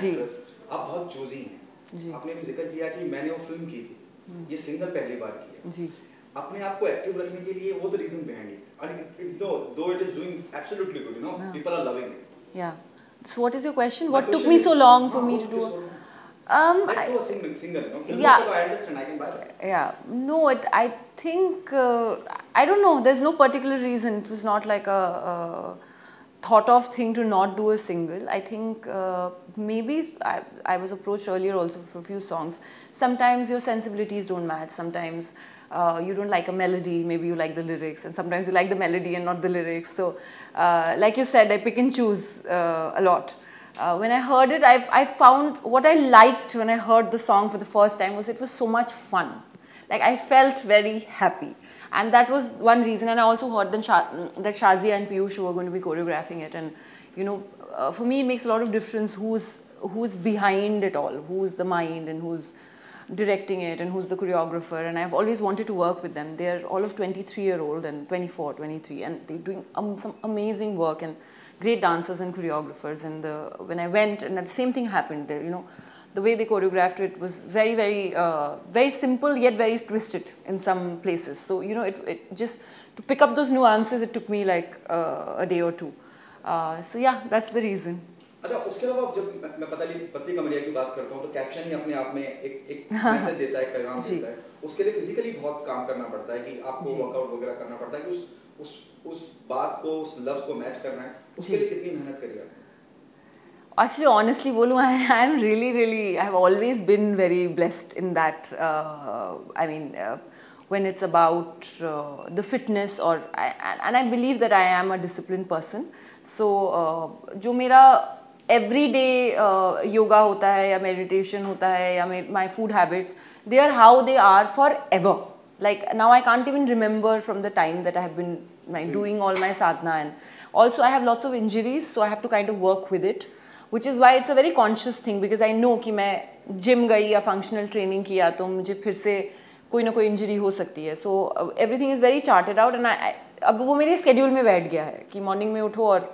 जी actress, आप बहुत choosy हैं जी आपने भी जिक्र किया कि मैंने वो फिल्म की थी ये सिंगल पहली बार किया जी अपने आप को एक्टिव रखने के लिए वो the reason behind it and though it is doing absolutely good people are loving it yeah so what is your question My what took question me is so long for हाँ me वो to took do you so long I, that to a single फिल्मों yeah का तो I understand I can buy that yeah no I think I don't know there's no particular reason it was not like a thought of thing to not do a single I think maybe I was approached earlier also for a few songs sometimes your sensibilities don't match sometimes you don't like a melody maybe you like the lyrics and sometimes you like the melody and not the lyrics so like you said I pick and choose a lot when I heard it, I found what I liked when I heard the song for the first time was it was so much fun. Like I felt very happy. And that was one reason. And I also heard that Shazia and Piyush were going to be choreographing it. And, you know, for me it makes a lot of difference who's behind it all, who's the mind and who's directing it and who's the choreographer. And I've always wanted to work with them. They're all of 23-year-old and 24, 23. And they're doing some amazing work. And great dancers and choreographers and when I went and the same thing happened there the way they choreographed it was very very simple yet very twisted in some places so it just to pick up those nuances it took me like a day or two so yeah that's the reason अच्छा उसके अलावा जब मैं पतली कमरिया की बात करता हूँ तो कैप्शन ही अपने आप में एक मैसेज देता है पैगाम देता है उसके लिए फिजिकली बहुत काम करना पड़ता है कि आपको वर्कआउट वगैरह करना पड़ता है कि उस बात को उस लफ्ज को मैच करना है उसके लिए कितनी मेहनत करी आपने Actually, honestly, bolu, I am really, I have always been very blessed in that. I mean, when it's about the fitness and I believe that I am a disciplined person. So, जो मेरा everyday yoga होता है या meditation होता है या my food habits, they are how they are forever. Like now I can't even remember from the time that I have been doing all my sadhana and also I have lots of injuries so I have to kind of work with it. Which is why it's a very conscious thing because I know कि मैं gym गई या functional training किया तो मुझे फिर से कोई ना कोई injury हो सकती है so everything is very charted out and अब वो मेरे schedule में बैठ गया है कि morning में उठो और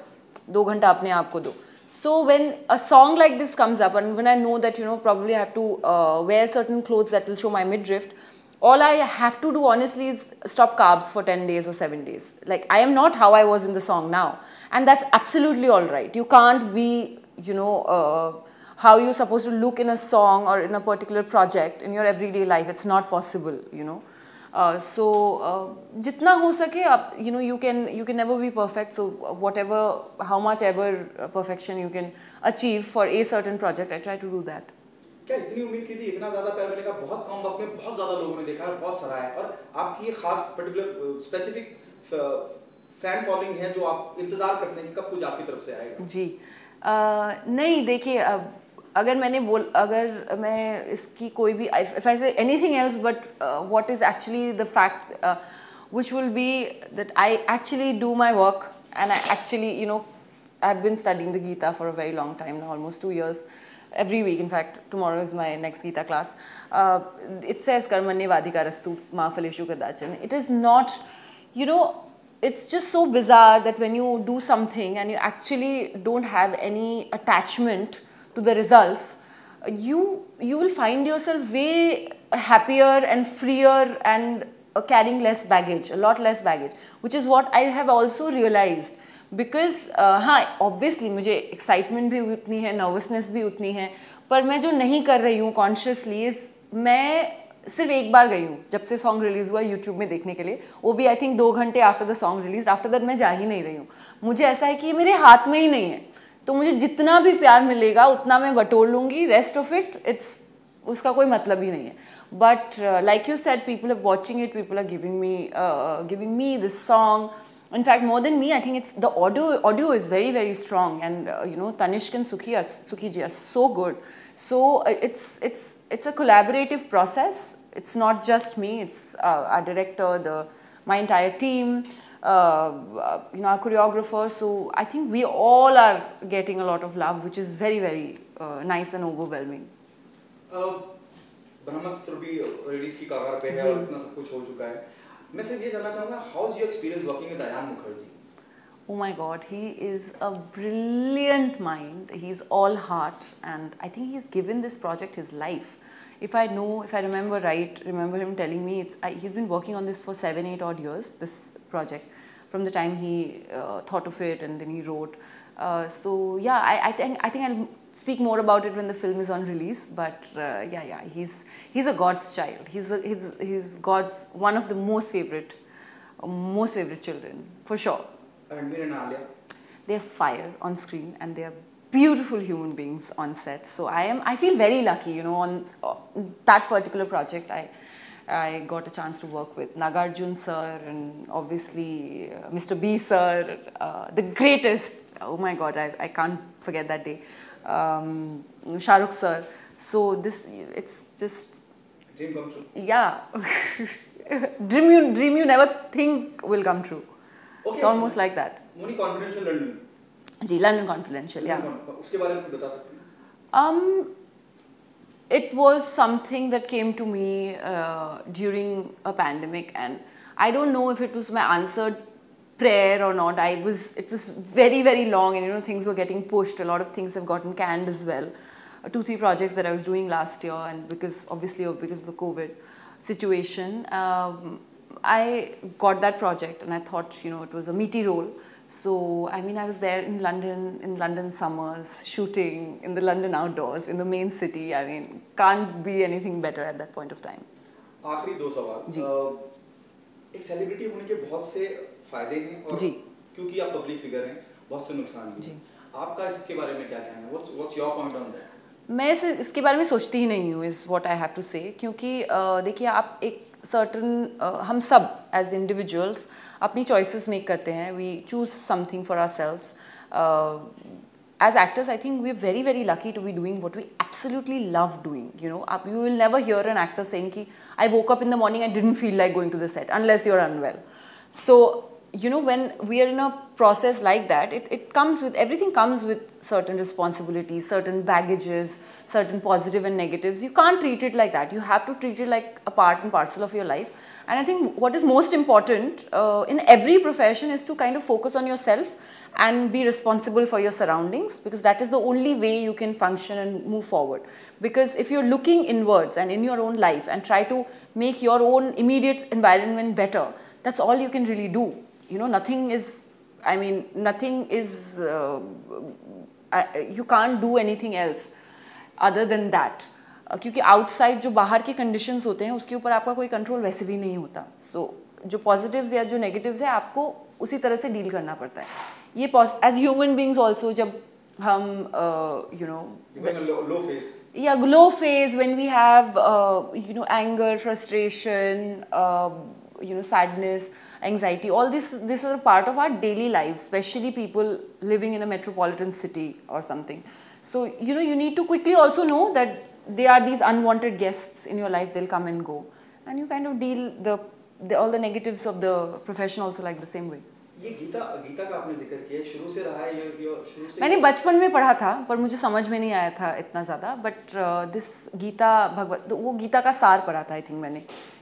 2 घंटा अपने आप को दो so when a song like this comes up and when I know that probably I have to wear certain clothes that will show my midriff all I have to do honestly is stop carbs for 10 days or 7 days like I am not how I was in the song now and that's absolutely all right you can't be how you're supposed to look in a song or in a particular project in your everyday life it's not possible so jitna ho sake you can never be perfect so whatever how much ever perfection you can achieve for a certain project I try to do that क्या इतनी उम्मीद की थी इतना ज्यादा प्यार मिलेगा बहुत कम वक्त में बहुत ज्यादा लोगों ने देखा है बहुत सराहा है और आपकी ये खास पर्टिकुलर स्पेसिफिक फैन फॉलोइंग है जो आप इंतजार करते हैं कि कब कुछ आपकी तरफ से आएगा जी नहीं देखिए अगर मैं इसकी कोई भी if I say anything else but what is actually the fact which will be that I actually do my work and I actually I've been studying the Gita for a very long time now almost 2 years every week in fact tomorrow is my next Gita class it says karmanyavadikarastu ma phaleshu kadachan it is not it's just so bizarre that when you do something and you actually don't have any attachment to the results, you will find yourself way happier and freer and carrying less baggage, a lot less baggage, which is what I have also realized. Because obviously मुझे excitement भी उतनी है, nervousness भी उतनी है, पर मैं जो नहीं कर रही हूँ consciously मैं सिर्फ एक बार गई हूँ जब से सॉन्ग रिलीज हुआ यूट्यूब में देखने के लिए वो भी आई थिंक 2 घंटे after the song release after that मैं जा ही नहीं रही हूँ मुझे ऐसा है कि ये मेरे हाथ में ही नहीं है तो मुझे जितना भी प्यार मिलेगा उतना मैं बटोर लूँगी रेस्ट ऑफ इट इट्स उसका कोई मतलब ही नहीं है but like you said people are watching it people are giving me this song in fact more than me I think it's the audio is very strong and Tanishq and Sukhi ji are so good so it's a collaborative process it's not just me it's our director my entire team our choreographer so I think we all are getting a lot of love which is very nice and overwhelming ब्रह्मास्त्र भी release की कगार पे है और इतना सब कुछ हो चुका है मैं सिर्फ ये जानना चाहूँगा how is your experience working with Ayan Mukherjee Oh my God, he is a brilliant mind. He's all heart, and I think he's given this project his life. If I remember right, remember him telling me he's been working on this for 7-8 odd years. This project, from the time he thought of it and then he wrote. So yeah, I think I'll speak more about it when the film is on release. But yeah, he's a God's child. He's God's one of the most favorite children for sure. Ranveer and Alia, they're fire on screen and they're beautiful human beings on set. So I feel very lucky, you know, on that particular project. I got a chance to work with Nagarjun sir and obviously Mr. B sir, the greatest. Oh my God, I can't forget that day. Shah Rukh sir. So it's just dream come true. Yeah. dream you never think will come true. Okay. It's almost like that. Moni Confidential London. जी, London Confidential, yeah. उसके बारे में कुछ बता सकते हैं? It was something that came to me during a pandemic, and I don't know if it was my answered prayer or not. It was very, very long, and you know, things were getting pushed. A lot of things have gotten canned as well. 2-3 projects that I was doing last year, and because of the COVID situation, I got that project, and I thought, you know, it was a meaty role. So I mean, I was there in London summers, shooting in the London outdoors, in the main city. I mean, can't be anything better at that point of time. आखिरी 2 सवाल जी. एक celebrity होने के बहुत से फायदे हैं और जी. क्योंकि आप पब्लिक फिगर हैं, बहुत से नुकसान भी हैं. आपका इसके बारे में क्या कहना है? What's your point on that? मैं इसके बारे में सोचती ही नहीं हूँ, is what I have to say. क्योंकि देखिए, आप एक सर्टन हम सब एज इंडिविजुअल्स अपनी चॉइसेस मेक करते हैं. We choose something for ourselves. As actors, I think we are very, very lucky to be doing what we absolutely love doing. You know, you will never hear an actor saying कि I woke up in the morning and didn't feel like going to the set, unless you're unwell. So you know, when we are in a process like that, everything comes with certain responsibilities, certain baggages, certain positive and negatives. You can't treat it like that. You have to treat it like a part and parcel of your life. And I think what is most important in every profession is to kind of focus on yourself and be responsible for your surroundings, because that is the only way you can function and move forward. Because if you're looking inwards and in your own life and try to make your own immediate environment better, that's all you can really do. You know, nothing is, you can't do anything else other than that. क्योंकि outside जो बाहर के conditions होते हैं उसके ऊपर आपका कोई कंट्रोल वैसे भी नहीं होता. सो जो पॉजिटिव्स या जो नेगेटिव्स है आपको उसी तरह से डील करना पड़ता है. ये एज ह्यूमन बींग्स ऑल्सो, जब हम you know low phase when we have you know anger, frustration, you know, sadness, anxiety, all this is a part of our daily lives, especially people living in a metropolitan city or something. So you know, you need to quickly also know that there are these unwanted guests in your life. They'll come and go, and you kind of deal all the negatives of the profession also like the same way. ये गीता का आपने जिक्र किया, शुरू से रहा है ये शुरू से? मैंने बचपन में पढ़ा था पर मुझे समझ में नहीं आया था इतना ज़्यादा. बट दिस गीता वो गीता का सार पढ़ा था आई थिंक मैंने.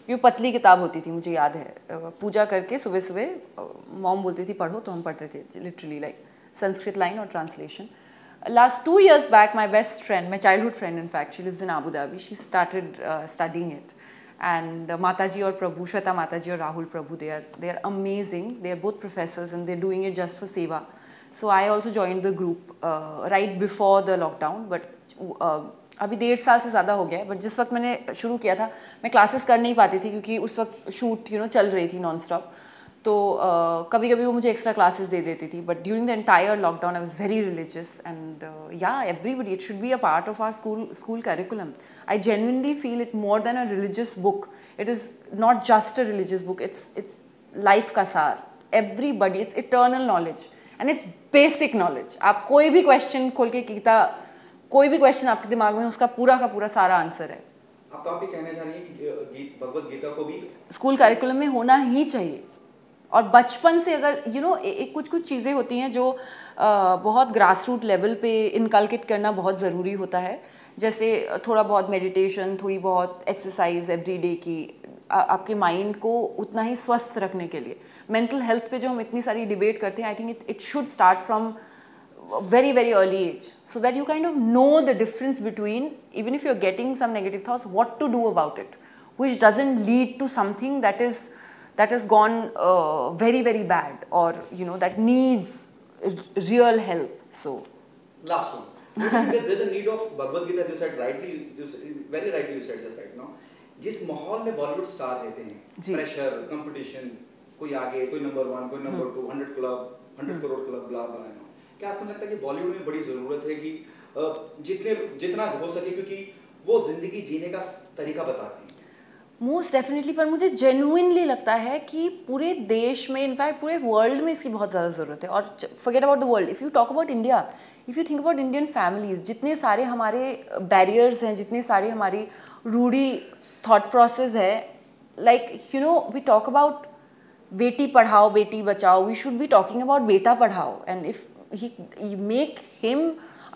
ये पतली किताब होती थी, मुझे याद है. पूजा करके सुबह सुबह मॉम बोलती थी पढ़ो, तो हम पढ़ते थे लिटरली, लाइक संस्कृत लाइन और translation. Last 2 years back, my best friend, my childhood friend in fact, she lives in Abu Dhabi, she started studying it. And Mataji or Prabhu, Shweta Mataji or Rahul Prabhu, they are amazing. They are both professors and they're doing it just for seva. So I also joined the group right before the lockdown. But अभी 1.5 साल से ज़्यादा हो गया है. But जिस वक्त मैंने शुरू किया था मैं क्लासेस कर नहीं पाती थी क्योंकि उस वक्त शूट यू नो चल रही थी नॉन स्टॉप. तो कभी कभी वो मुझे एक्स्ट्रा क्लासेस दे देती थी. But during the entire lockdown I was very religious and yeah everybody, it should be a part of our school curriculum. I genuinely feel it more than a religious book. It is not just a religious book. It's life का सार. Everybody, it's eternal knowledge and it's basic knowledge. आप कोई भी question खोल के गीता, कोई भी question आपके दिमाग में उसका पूरा का पूरा सारा आंसर है. आप ये कहना चाह रही हैं कि भगवत गीता को भी स्कूल करिकुलम में होना ही चाहिए. और बचपन से अगर यू नो कुछ चीज़ें होती हैं जो बहुत ग्रास रूट लेवल पे इनकलकेट करना बहुत ज़रूरी होता है. जैसे थोड़ा बहुत मेडिटेशन, थोड़ी बहुत एक्सरसाइज एवरी डे की, आपके माइंड को उतना ही स्वस्थ रखने के लिए. मेंटल हेल्थ पे जो हम इतनी सारी डिबेट करते हैं, I think it should start from very very early age, so that you kind of know the difference between, even if you're getting some negative thoughts, what to do about it, which doesn't lead to something that has gone very very bad, or you know, that needs real help. So last one, there's a need of Bhagavad Gita, you said rightly, very rightly you said just right now. जिस माहौल में Bollywood star रहते हैं, pressure, competition, कोई आगे, कोई number 1, कोई number 2, 100 club, 100 crore club, ब्ला ब्ला, क्या आपको लगता है कि बॉलीवुड में बड़ी ज़रूरत है कि जितना हो सके, क्योंकि वो जिंदगी जीने का तरीका बताती है? Most definitely. पर मुझे जेन्युइनली लगता है कि पूरे देश में, इनफैक्ट पूरे वर्ल्ड में इसकी बहुत ज़्यादा ज़रूरत है. और forget about the world, if you talk about India, if you think about Indian families, जितने सारे हमारे बैरियर्स हैं, जितने सारे हमारी रूढ़ी थॉट प्रोसेस है, like you know, we talk about बेटी पढ़ाओ बेटी बचाओ, we should be talking about बेटा पढ़ाओ, and if he make him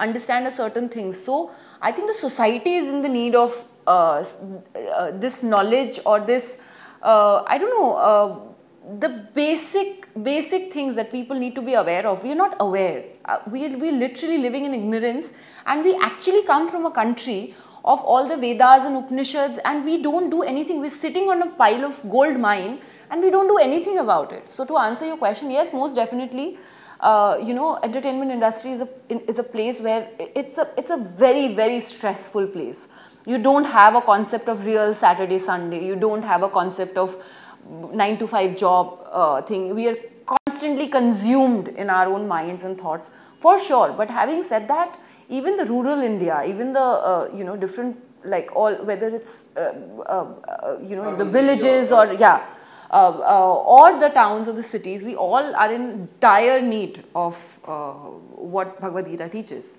understand a certain thing. So I think the society is in the need of this knowledge, or this I don't know, the basic things that people need to be aware of. We are not aware. We're literally living in ignorance, and we actually come from a country of all the Vedas and Upanishads, and we don't do anything. We're sitting on a pile of gold mine and we don't do anything about it. So to answer your question, yes, most definitely, you know, entertainment industry is a place where it's a very very stressful place. You don't have a concept of real Saturday Sunday. You don't have a concept of 9 to 5 job thing. We are constantly consumed in our own minds and thoughts, for sure. But having said that, even the rural India, even the you know, different, like all, whether it's you know, the villages or yeah, or the towns or the cities, we all are in dire need of what Bhagavad Gita teaches.